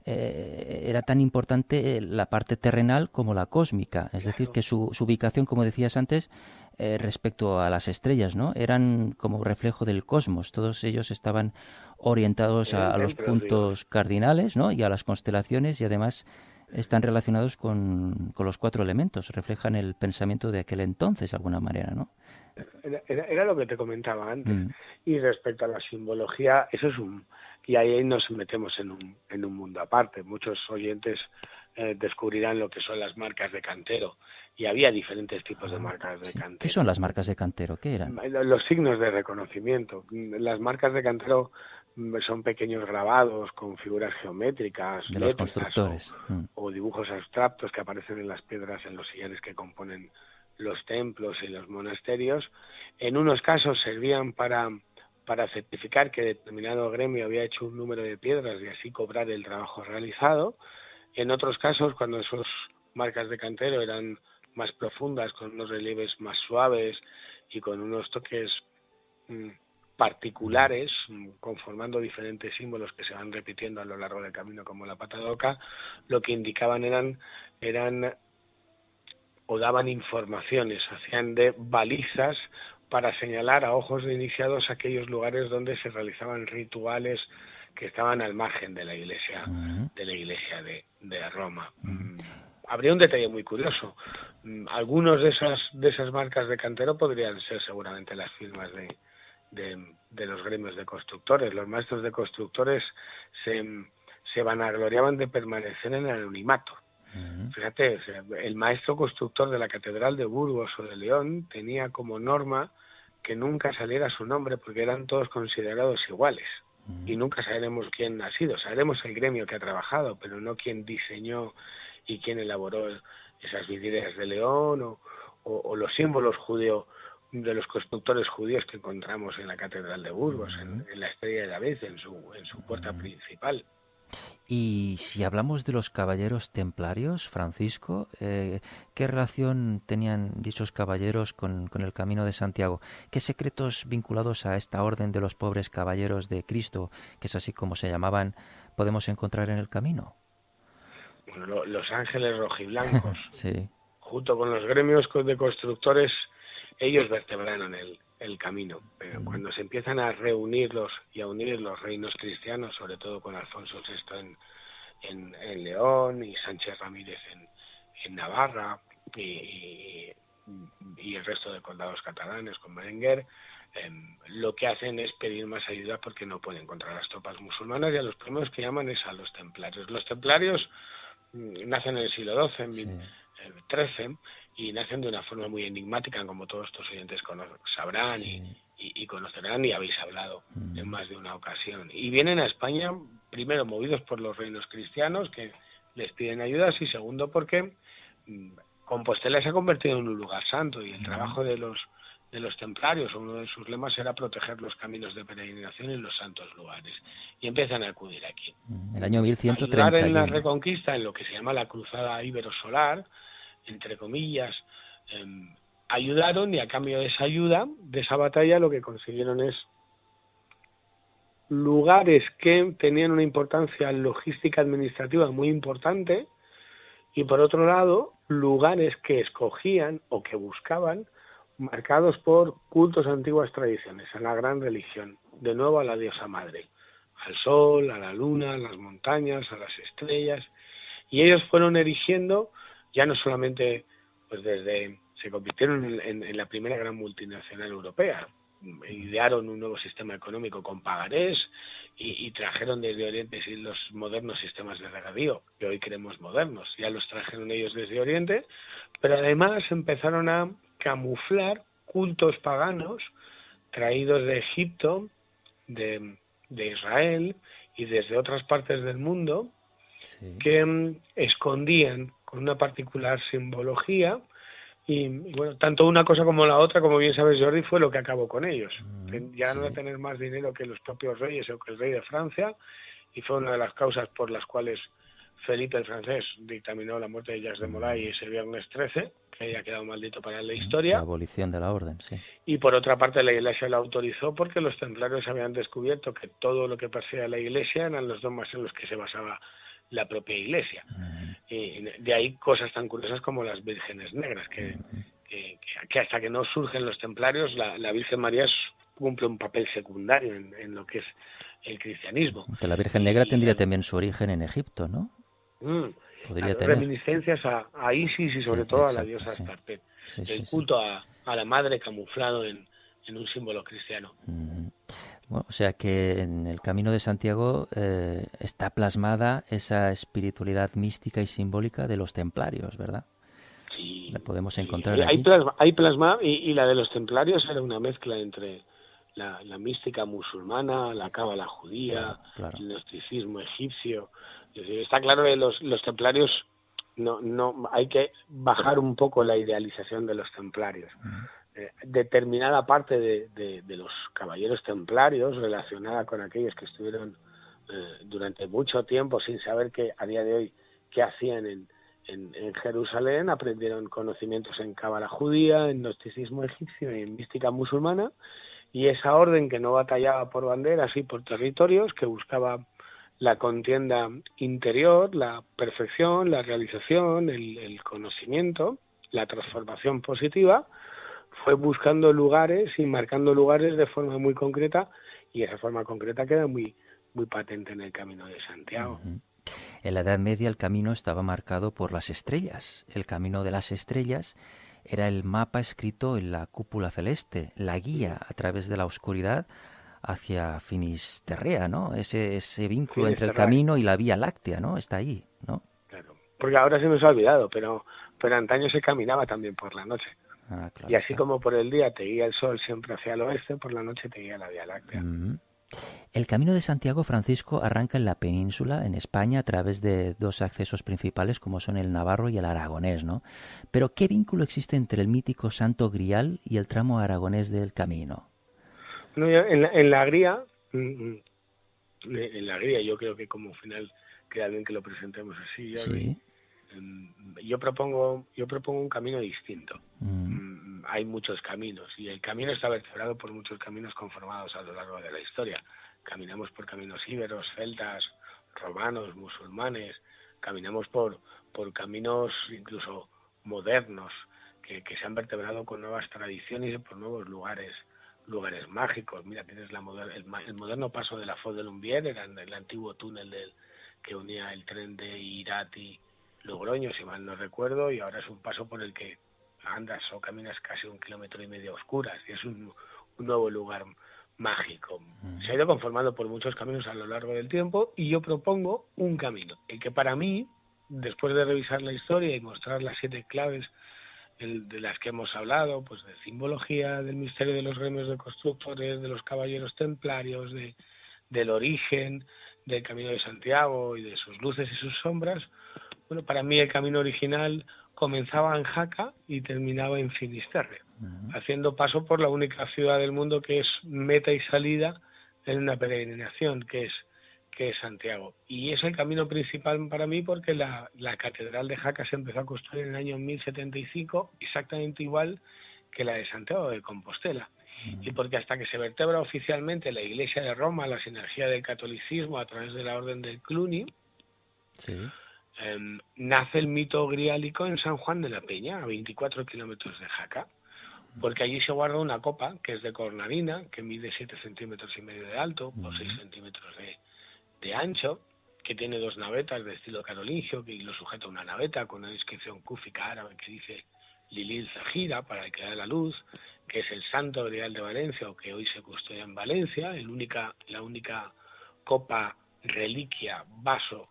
era tan importante la parte terrenal como la cósmica, es decir, que su ubicación, como decías antes, respecto a las estrellas, ¿no? Eran como reflejo del cosmos. Todos ellos estaban orientados a los puntos cardinales, ¿no? Y a las constelaciones, y además están relacionados con los 4 elementos. Reflejan el pensamiento de aquel entonces, de alguna manera, ¿no? Era lo que te comentaba antes. Y respecto a la simbología, eso es y ahí nos metemos en un mundo aparte. Muchos oyentes descubrirán lo que son las marcas de cantero. Y había diferentes tipos de marcas de cantero. ¿Qué son las marcas de cantero? ¿Qué eran? Los signos de reconocimiento. Las marcas de cantero son pequeños grabados con figuras geométricas, de los constructores, o dibujos abstractos que aparecen en las piedras, en los sillares que componen los templos y los monasterios. En unos casos servían para certificar que determinado gremio había hecho un número de piedras y así cobrar el trabajo realizado. En otros casos, cuando esas marcas de cantero eran más profundas, con unos relieves más suaves y con unos toques particulares, conformando diferentes símbolos que se van repitiendo a lo largo del camino, como la pata de oca, lo que indicaban eran o daban informaciones, hacían de balizas para señalar a ojos de iniciados aquellos lugares donde se realizaban rituales que estaban al margen de la iglesia de Roma. Habría un detalle muy curioso. Algunos de esas marcas de cantero podrían ser seguramente las firmas de los gremios de constructores. Los maestros de constructores se vanagloriaban de permanecer en el anonimato. Fíjate, el maestro constructor de la Catedral de Burgos o de León tenía como norma que nunca saliera su nombre porque eran todos considerados iguales. Y nunca sabremos quién ha sido. Sabremos el gremio que ha trabajado, pero no quién diseñó y quién elaboró esas vidrieras de León o los símbolos judíos de los constructores judíos que encontramos en la Catedral de Burgos, en la Estrella de David, en su puerta principal. Y si hablamos de los caballeros templarios, Francisco, ¿qué relación tenían dichos caballeros con el Camino de Santiago? ¿Qué secretos vinculados a esta orden de los pobres caballeros de Cristo, que es así como se llamaban, podemos encontrar en el camino? Bueno, los ángeles rojiblancos, sí. Junto con los gremios de constructores, ellos vertebraron el camino. Pero cuando se empiezan a reunirlos y a unir los reinos cristianos, sobre todo con Alfonso VI en León y Sánchez Ramírez en Navarra y el resto de condados catalanes con Berenguer, lo que hacen es pedir más ayuda porque no pueden contra las tropas musulmanas, y a los primeros que llaman es a los templarios. Los templarios nacen en el siglo XII, XIII, y nacen de una forma muy enigmática, como todos estos oyentes sabrán y conocerán, y habéis hablado en más de una ocasión. Y vienen a España, primero movidos por los reinos cristianos, que les piden ayudas, y segundo porque Compostela se ha convertido en un lugar santo, y el trabajo de los templarios, uno de sus lemas era proteger los caminos de peregrinación en los santos lugares, y empiezan a acudir aquí. El año 1131. Ayudar en la Reconquista, en lo que se llama la Cruzada Ibero-Solar, entre comillas, ayudaron, y a cambio de esa ayuda, de esa batalla, lo que consiguieron es lugares que tenían una importancia logística administrativa muy importante, y por otro lado, lugares que escogían o que buscaban marcados por cultos a antiguas tradiciones, a la gran religión, de nuevo a la diosa madre, al sol, a la luna, a las montañas, a las estrellas, y ellos fueron erigiendo, ya no solamente, pues se convirtieron en la primera gran multinacional europea, idearon un nuevo sistema económico con pagarés y trajeron desde Oriente los modernos sistemas de regadío, que hoy creemos modernos, ya los trajeron ellos desde Oriente, pero además empezaron a camuflar cultos paganos traídos de Egipto, de Israel y desde otras partes del mundo, que escondían con una particular simbología. Y bueno, tanto una cosa como la otra, como bien sabes, Jordi, fue lo que acabó con ellos. Llegaron a tener más dinero que los propios reyes o que el rey de Francia, y fue una de las causas por las cuales Felipe el francés dictaminó la muerte de Jacques de Molay ese viernes 13, que haya quedado maldito para la historia. La abolición de la orden, sí. Y por otra parte la Iglesia la autorizó porque los templarios habían descubierto que todo lo que perseguía la Iglesia eran los dogmas en los que se basaba la propia Iglesia. Y de ahí cosas tan curiosas como las vírgenes negras, que hasta que no surgen los templarios, la Virgen María cumple un papel secundario en lo que es el cristianismo. Que la Virgen Negra tendría también su origen en Egipto, ¿no? Podría tener reminiscencias a Isis y sobre todo a la diosa Astartet. El culto a la madre camuflado en un símbolo cristiano. Bueno, o sea que en el Camino de Santiago está plasmada esa espiritualidad mística y simbólica de los templarios, ¿verdad? Sí. La podemos encontrar aquí. Hay plasma y la de los templarios era una mezcla entre la mística musulmana, la cábala judía, claro. El gnosticismo egipcio. Está claro que los templarios no hay que bajar un poco la idealización de los templarios. Determinada parte de los caballeros templarios relacionada con aquellos que estuvieron durante mucho tiempo sin saber que a día de hoy qué hacían en Jerusalén, aprendieron conocimientos en cábala judía, en gnosticismo egipcio y en mística musulmana, y esa orden que no batallaba por banderas y por territorios, que buscaba la contienda interior, la perfección, la realización, el conocimiento, la transformación positiva, fue buscando lugares y marcando lugares de forma muy concreta, y esa forma concreta queda muy, muy patente en el Camino de Santiago. En la Edad Media el camino estaba marcado por las estrellas. El camino de las estrellas era el mapa escrito en la cúpula celeste, la guía a través de la oscuridad hacia Finisterrea, ¿no? Ese vínculo entre el camino y la Vía Láctea, ¿no? Está ahí, ¿no? Claro, porque ahora se nos ha olvidado, pero antaño se caminaba también por la noche. Claro, y así está. Como por el día te guía el sol siempre hacia el oeste, por la noche te guía la Vía Láctea. El Camino de Santiago, Francisco, arranca en la península, en España, a través de dos accesos principales como son el navarro y el aragonés, ¿no? Pero ¿qué vínculo existe entre el mítico Santo Grial y el tramo aragonés del camino? No, en la guía yo creo que como final queda bien que lo presentemos así. Sí. Yo propongo un camino distinto. Hay muchos caminos y el camino está vertebrado por muchos caminos conformados a lo largo de la historia. Caminamos por caminos íberos, celtas, romanos, musulmanes, caminamos por caminos incluso modernos que se han vertebrado con nuevas tradiciones y por nuevos lugares mágicos. Mira, tienes el moderno paso de la Font de Lumbier, era el antiguo túnel que unía el tren de Irat y Logroño, si mal no recuerdo, y ahora es un paso por el que andas o caminas casi 1,5 kilómetros a oscuras, y es un nuevo lugar mágico. Se ha ido conformando por muchos caminos a lo largo del tiempo, y yo propongo un camino, el que para mí, después de revisar la historia y mostrar las 7 claves de las que hemos hablado, pues de simbología, del misterio de los gremios de constructores, de los caballeros templarios, del origen del Camino de Santiago y de sus luces y sus sombras. Bueno, para mí el camino original comenzaba en Jaca y terminaba en Finisterre, haciendo paso por la única ciudad del mundo que es meta y salida en una peregrinación, que es Santiago. Y es el camino principal para mí porque la catedral de Jaca se empezó a construir en el año 1075, exactamente igual que la de Santiago de Compostela. Y porque hasta que se vertebra oficialmente la Iglesia de Roma, la sinergia del catolicismo a través de la Orden del Cluny, nace el mito griálico en San Juan de la Peña, a 24 kilómetros de Jaca, porque allí se guarda una copa que es de cornalina, que mide 7,5 centímetros de alto, o 6 centímetros de ancho, que tiene 2 navetas de estilo carolingio, que lo sujeta una naveta con una inscripción cúfica árabe que dice Lilil Zahira, para el que da la luz, que es el Santo Grial de Valencia, o que hoy se custodia en Valencia, la única copa, reliquia, vaso,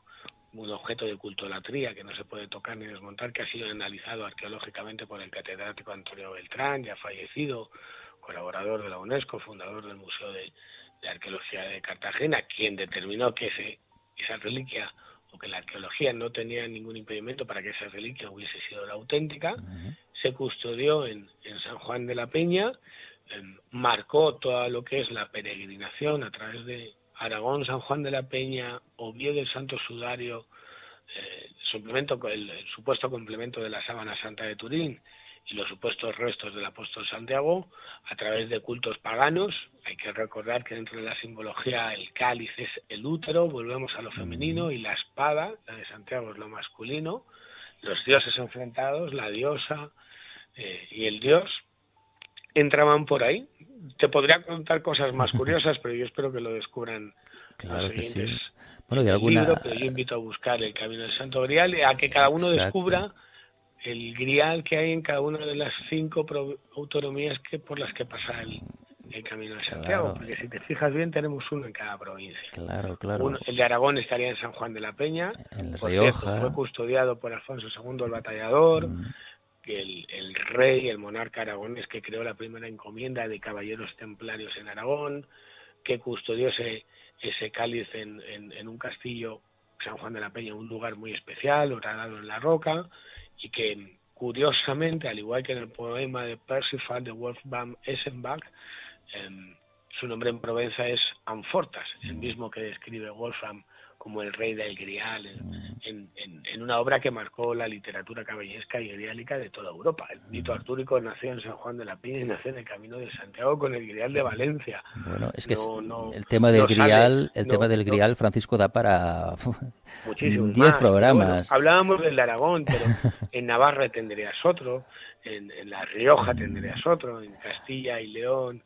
un objeto de cultolatría que no se puede tocar ni desmontar, que ha sido analizado arqueológicamente por el catedrático Antonio Beltrán, ya fallecido, colaborador de la UNESCO, fundador del Museo de Arqueología de Cartagena, quien determinó que esa reliquia o que la arqueología no tenía ningún impedimento para que esa reliquia hubiese sido la auténtica, se custodió en San Juan de la Peña, marcó todo lo que es la peregrinación a través de Aragón, San Juan de la Peña, Oviedo, el Santo Sudario, el supuesto complemento de la sábana santa de Turín y los supuestos restos del apóstol Santiago a través de cultos paganos. Hay que recordar que dentro de la simbología el cáliz es el útero, volvemos a lo femenino, y la espada, la de Santiago, es lo masculino, los dioses enfrentados, la diosa y el dios, entraban por ahí. Te podría contar cosas más curiosas, pero yo espero que lo descubran Claro los que oyentes sí. Bueno, de el alguna... libro, pero yo invito a buscar el Camino del Santo Grial y a que cada uno descubra el grial que hay en cada una de las 5 autonomías por las que pasa el Camino de Santiago, porque si te fijas bien tenemos uno en cada provincia. Claro. El de Aragón estaría en San Juan de la Peña, En por Rioja. cierto, fue custodiado por Alfonso II el Batallador, el rey, el monarca aragonés que creó la primera encomienda de caballeros templarios en Aragón, que custodió ese cáliz en un castillo, San Juan de la Peña, un lugar muy especial, horadado en la roca, y que curiosamente, al igual que en el poema de Parsifal de Wolfgang Essenbach, su nombre en Provenza es Amfortas, el mismo que describe Wolfram como el rey del grial, en una obra que marcó la literatura caballesca y griálica de toda Europa. El mito artúrico nació en San Juan de la Peña y nació en el Camino de Santiago con el grial de Valencia. Bueno, es que el tema del grial, tema del grial, Francisco, da para muchísimos 10 más. programas. Bueno, hablábamos del de Aragón, pero en Navarra tendrías otro, en La Rioja tendrías otro, en Castilla y León,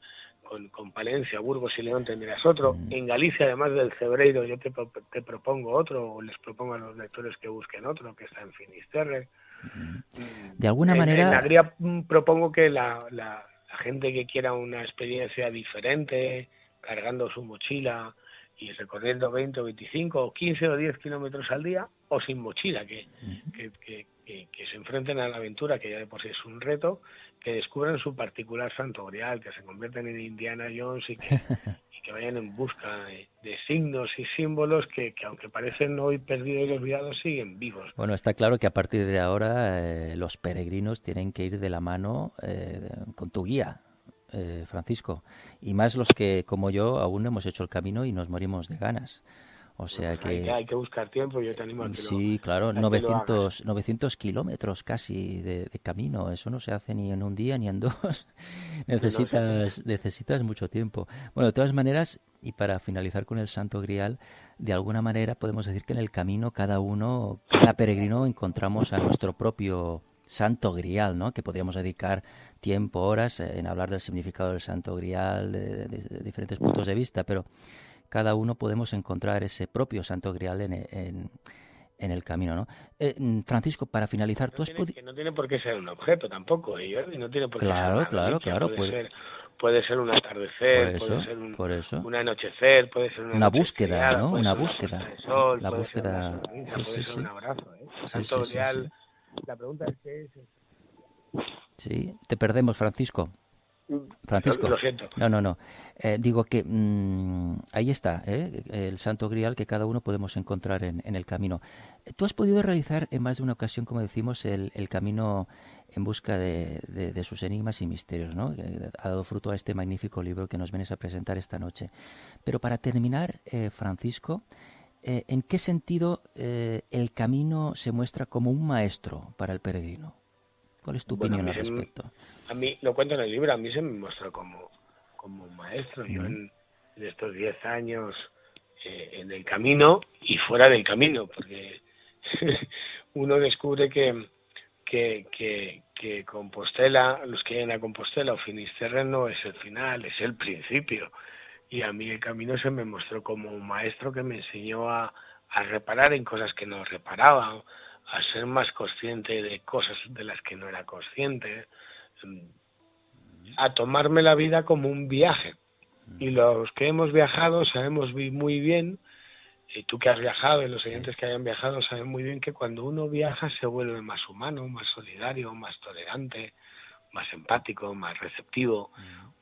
con Palencia, Burgos y León tendrías otro. En Galicia, además del Cebreiro, yo te propongo otro, o les propongo a los lectores que busquen otro, que está en Finisterre. De alguna manera... En la guía propongo que la gente que quiera una experiencia diferente, cargando su mochila y recorriendo 20 o 25 o 15 o 10 kilómetros al día, o sin mochila, que se enfrenten a la aventura, que ya de por sí es un reto, que descubran su particular santo grial, que se convierten en Indiana Jones y que vayan en busca de signos y símbolos que aunque parecen hoy perdidos y olvidados, siguen vivos. Bueno, está claro que a partir de ahora los peregrinos tienen que ir de la mano con tu guía, Francisco, y más los que, como yo, aún no hemos hecho el camino y nos morimos de ganas. O sea que hay que buscar tiempo, yo te animo a que sí, claro, 900 kilómetros casi de camino, eso no se hace ni en un día ni en dos, necesitas mucho tiempo. Bueno, de todas maneras, y para finalizar con el Santo Grial, de alguna manera podemos decir que en el camino cada peregrino encontramos a nuestro propio Santo Grial, ¿no? Que podríamos dedicar tiempo, horas en hablar del significado del Santo Grial de diferentes puntos de vista, pero cada uno podemos encontrar ese propio Santo Grial en el camino, ¿no? Francisco, para finalizar, tú has podido... Que no tiene por qué ser un objeto tampoco, Jordi, no tiene por qué ser una reliquia, claro. Puede ser un atardecer, puede ser un anochecer, puede ser una búsqueda, ¿no? Una búsqueda. Sol, la búsqueda. Puede ser un abrazo, Santo Grial. La pregunta es qué es. Sí, te perdemos, Francisco. Lo siento. No. Digo que ahí está, el Santo Grial que cada uno podemos encontrar en el camino. Tú has podido realizar en más de una ocasión, como decimos, el camino en busca de sus enigmas y misterios, ¿no? Que ha dado fruto a este magnífico libro que nos vienes a presentar esta noche. Pero para terminar, Francisco, ¿en qué sentido el camino se muestra como un maestro para el peregrino? ¿Cuál es tu opinión al respecto? A mí, lo cuento en el libro, a mí se me mostró como un maestro. Yo en estos 10 años en el camino y fuera del camino, porque uno descubre que Compostela, los que llegan a Compostela o Finisterre no es el final, es el principio. Y a mí el camino se me mostró como un maestro que me enseñó a reparar en cosas que no reparaba, a ser más consciente de cosas de las que no era consciente, a tomarme la vida como un viaje. Y los que hemos viajado sabemos muy bien, y tú que has viajado y los oyentes que hayan viajado saben muy bien que cuando uno viaja se vuelve más humano, más solidario, más tolerante, más empático, más receptivo,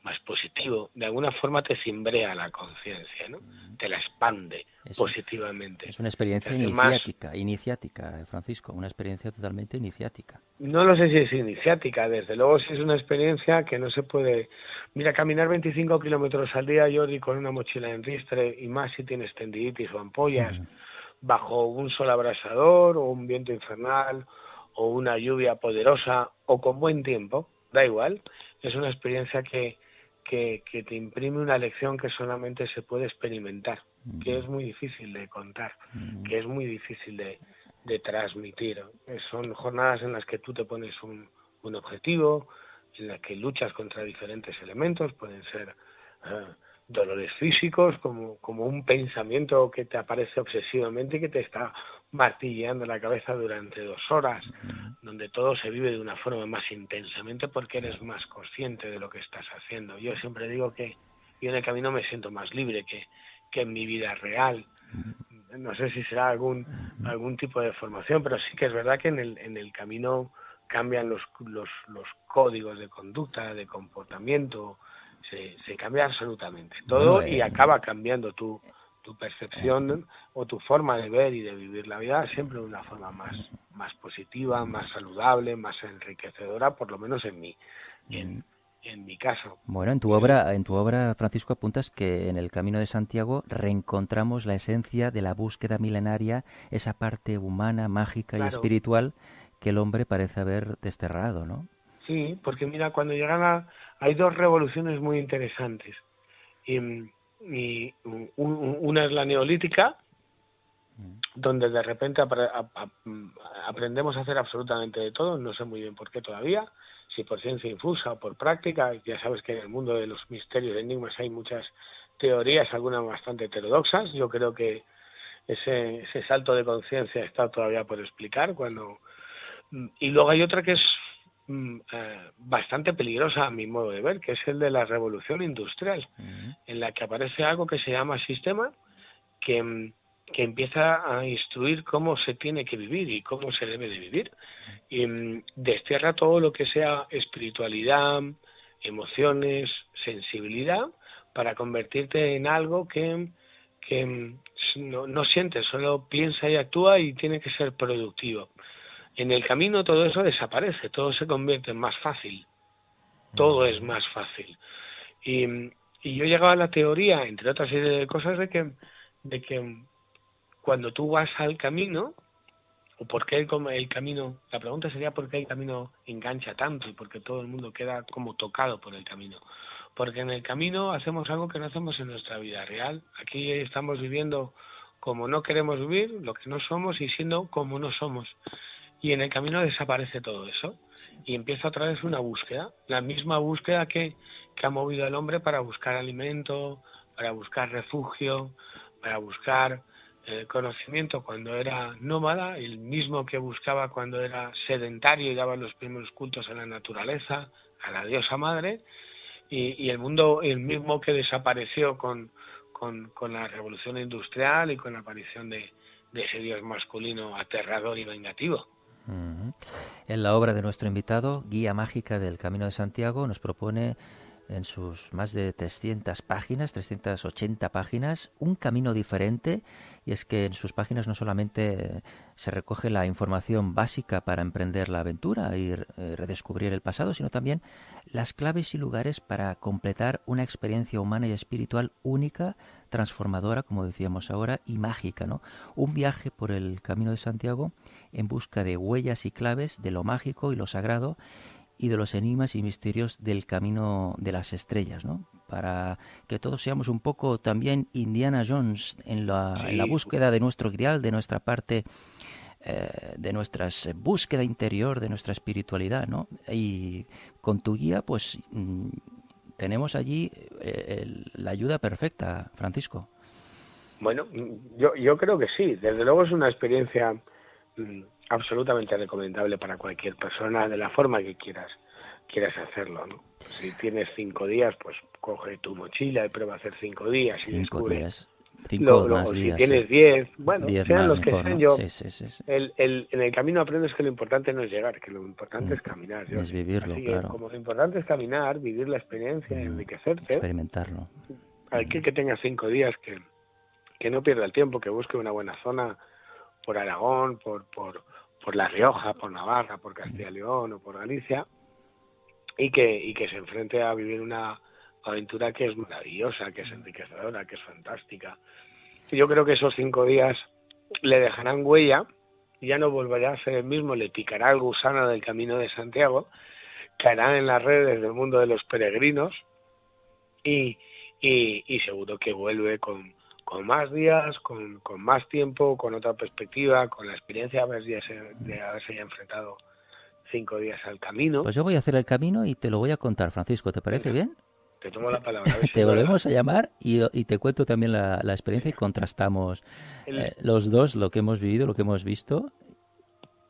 más positivo. De alguna forma te cimbrea la conciencia, ¿no? Te la expande positivamente. Es una experiencia iniciática, Francisco, una experiencia totalmente iniciática. No lo sé si es iniciática, desde luego sí es una experiencia que no se puede... Mira, caminar 25 kilómetros al día, Jordi, con una mochila en ristre, y más si tienes tendinitis o ampollas, bajo un sol abrasador o un viento infernal o una lluvia poderosa o con buen tiempo, da igual, es una experiencia que te imprime una lección que solamente se puede experimentar, que es muy difícil de contar, que es muy difícil de transmitir. Son jornadas en las que tú te pones un objetivo, en las que luchas contra diferentes elementos, pueden ser dolores físicos, como un pensamiento que te aparece obsesivamente y que te está martilleando la cabeza durante 2 horas, donde todo se vive de una forma más intensamente porque eres más consciente de lo que estás haciendo. Yo siempre digo que yo en el camino me siento más libre que en mi vida real. No sé si será algún tipo de formación, pero sí que es verdad que en el camino cambian los códigos de conducta, de comportamiento, se cambia absolutamente todo y acaba cambiando tu percepción o tu forma de ver y de vivir la vida siempre de una forma más positiva, más saludable, más enriquecedora, por lo menos en mi caso. Bueno, en tu obra, Francisco, apuntas que en el Camino de Santiago reencontramos la esencia de la búsqueda milenaria, esa parte humana, mágica y espiritual que el hombre parece haber desterrado, ¿no? Sí, porque mira, cuando llegan hay 2 revoluciones muy interesantes. Y una es la neolítica, donde de repente aprendemos a hacer absolutamente de todo, no sé muy bien por qué todavía, si por ciencia infusa o por práctica. Ya sabes que en el mundo de los misterios de enigmas hay muchas teorías, algunas bastante heterodoxas. Yo creo que ese salto de conciencia está todavía por explicar. Y luego hay otra que es bastante peligrosa a mi modo de ver, que es el de la revolución industrial, en la que aparece algo que se llama sistema, que empieza a instruir cómo se tiene que vivir y cómo se debe de vivir, y destierra todo lo que sea espiritualidad, emociones, sensibilidad, para convertirte en algo que no sientes, solo piensa y actúa y tiene que ser productivo. En el camino todo eso desaparece, todo se convierte en más fácil, todo es más fácil. Y yo llegaba a la teoría, entre otras serie de cosas, de que cuando tú vas al camino, o por qué el camino, la pregunta sería por qué el camino engancha tanto y por qué todo el mundo queda como tocado por el camino. Porque en el camino hacemos algo que no hacemos en nuestra vida real. Aquí estamos viviendo como no queremos vivir, lo que no somos, y siendo como no somos. Y en el camino desaparece todo eso y empieza otra vez una búsqueda, la misma búsqueda que ha movido al hombre para buscar alimento, para buscar refugio, para buscar conocimiento cuando era nómada, el mismo que buscaba cuando era sedentario y daba los primeros cultos a la naturaleza, a la diosa madre, y el mundo, el mismo que desapareció con la revolución industrial y con la aparición de ese dios masculino aterrador y vengativo. En la obra de nuestro invitado, Guía Mágica del Camino de Santiago, nos propone en sus más de 300 páginas, 380 páginas, un camino diferente, y es que en sus páginas no solamente se recoge la información básica para emprender la aventura y redescubrir el pasado, sino también las claves y lugares para completar una experiencia humana y espiritual única, transformadora, como decíamos ahora, y mágica, ¿no? Un viaje por el Camino de Santiago en busca de huellas y claves de lo mágico y lo sagrado, y de los enigmas y misterios del camino de las estrellas, ¿no? Para que todos seamos un poco también Indiana Jones en la búsqueda de nuestro grial, de nuestra parte, de nuestra búsqueda interior, de nuestra espiritualidad, ¿no? Y con tu guía, pues tenemos allí la ayuda perfecta, Francisco. Bueno, yo creo que sí. Desde luego es una experiencia absolutamente recomendable para cualquier persona de la forma que quieras hacerlo, ¿no? Si tienes 5 días, pues coge tu mochila y prueba a hacer 5 días y 5 días. 5 o más si días, tienes 10, bueno, 10 sean más los que mejor, sean. ¿no? Yo, Sí, sí, sí, sí. en el camino aprendes que lo importante no es llegar, que lo importante es caminar, Es Jordi. vivirlo, Así que claro. como lo importante es caminar, vivir la experiencia, enriquecerte, Experimentarlo. aquel que tenga 5 días, que no pierda el tiempo, que busque una buena zona por Aragón, por La Rioja, por Navarra, por Castilla y León o por Galicia, y que se enfrente a vivir una aventura que es maravillosa, que es enriquecedora, que es fantástica. Y yo creo que esos 5 días le dejarán huella, ya no volverá a ser el mismo, le picará el gusano del Camino de Santiago, caerá en las redes del mundo de los peregrinos y seguro que vuelve con más días, con más tiempo, con otra perspectiva, con la experiencia de haberse ya enfrentado 5 días al camino. Pues yo voy a hacer el camino y te lo voy a contar, Francisco, ¿te parece Venga, bien? te tomo la palabra, a ver si Te es verdad. volvemos a llamar y te cuento también la experiencia y Venga. contrastamos El, los dos lo que hemos vivido, lo que hemos visto.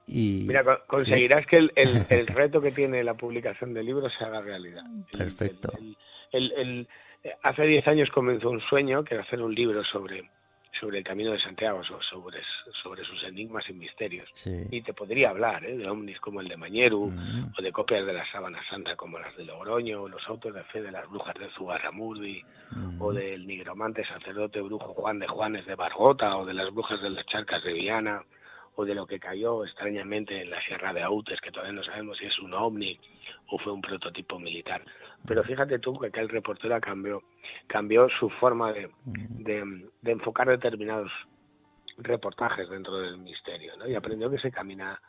Y Mira, sí, conseguirás que el reto que tiene la publicación del libro se haga realidad. perfecto. Hace 10 años comenzó un sueño, que era hacer un libro sobre el Camino de Santiago, sobre sus enigmas y misterios. Sí. Y te podría hablar de ovnis como el de Mañeru, o de copias de la Sábana Santa como las de Logroño, o los autos de fe de las brujas de Zugarramurdi, o del nigromante sacerdote brujo Juan de Juanes de Bargota, o de las brujas de las Charcas de Viana, o de lo que cayó extrañamente en la Sierra de Autes, que todavía no sabemos si es un ovni o fue un prototipo militar. Pero fíjate tú que aquel reportero cambió su forma de enfocar determinados reportajes dentro del misterio, ¿no? Y aprendió que se camina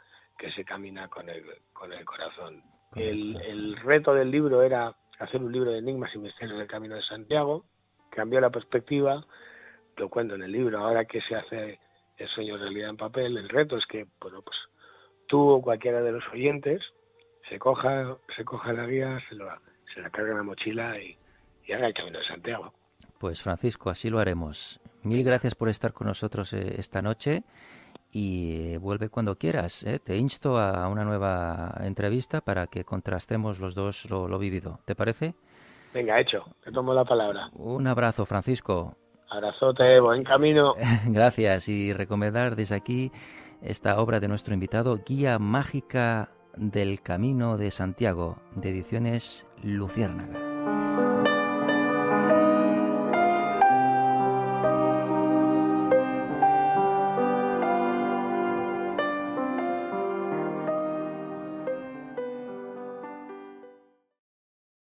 con el corazón. El reto del libro era hacer un libro de enigmas y misterios del Camino de Santiago. Cambió la perspectiva, lo cuento en el libro. Ahora que se hace el sueño realidad en papel, el reto es que, bueno, pues tú o cualquiera de los oyentes se coja la guía, se la carga en la mochila y haga el Camino de Santiago. Pues Francisco, así lo haremos. Mil gracias por estar con nosotros esta noche y vuelve cuando quieras. Te insto a una nueva entrevista para que contrastemos los dos lo vivido. ¿Te parece? Venga, hecho. Te tomo la palabra. Un abrazo, Francisco. Abrazote, buen camino. Gracias y recomendar desde aquí esta obra de nuestro invitado, Guía Mágica del Camino de Santiago, de Ediciones Luciérnaga.